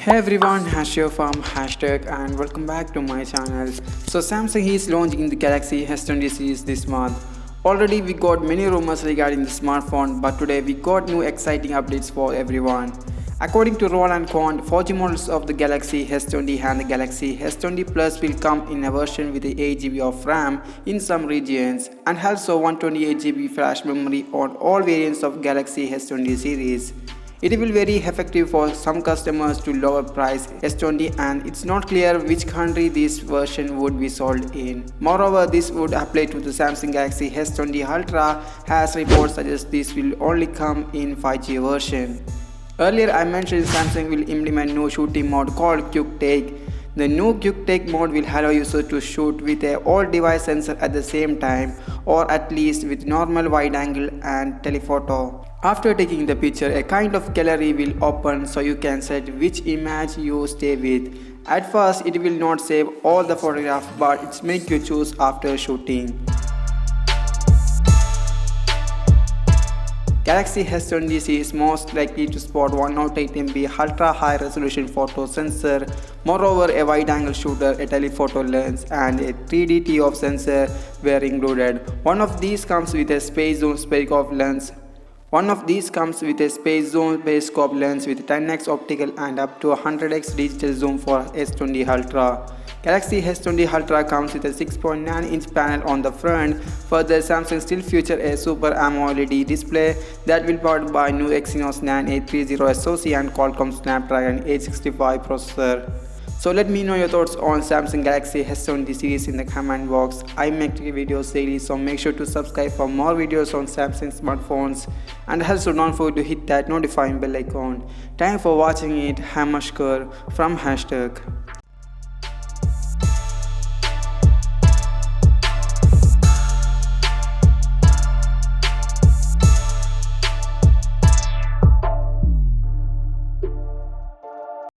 Hey everyone, Hasher from Hashtag and welcome back to my channel. So Samsung is launching the Galaxy S20 series this month. Already we got many rumors regarding the smartphone, but today we got new exciting updates for everyone. According to Roland Quant, 4G models of the Galaxy S20 and the Galaxy S20 Plus will come in a version with 8GB of RAM in some regions and also 128GB flash memory on all variants of Galaxy S20 series. It will be very effective for some customers to lower price S20 and it's not clear which country this version would be sold in. Moreover, this would apply to the Samsung Galaxy S20 Ultra as reports suggest this will only come in 5G version. Earlier I mentioned Samsung will implement new shooting mode called Quick Take. The new Quick Take mode will allow users to shoot with a all-device sensor at the same time or at least with normal wide angle and telephoto. After taking the picture, a kind of gallery will open so you can set which image you stay with. At first, it will not save all the photographs, but it makes you choose after shooting. Galaxy S20 is most likely to spot 108MP ultra high resolution photo sensor, moreover a wide angle shooter, a telephoto lens and a 3D ToF sensor were included. One of these comes with a space zoom periscope lens. One of these comes with a space zoom periscope lens with 10x optical and up to 100x digital zoom for S20 Ultra. Galaxy S20 Ultra comes with a 6.9-inch panel on the front. Further, Samsung still features a Super AMOLED display that will be powered by new Exynos 9830 SoC and Qualcomm Snapdragon 865 processor. So let me know your thoughts on Samsung Galaxy S20 series in the comment box. I make videos daily, so make sure to subscribe for more videos on Samsung smartphones and also don't forget to hit that notifying bell icon. Thanks for watching it. I'm Ashkar from Hashtag.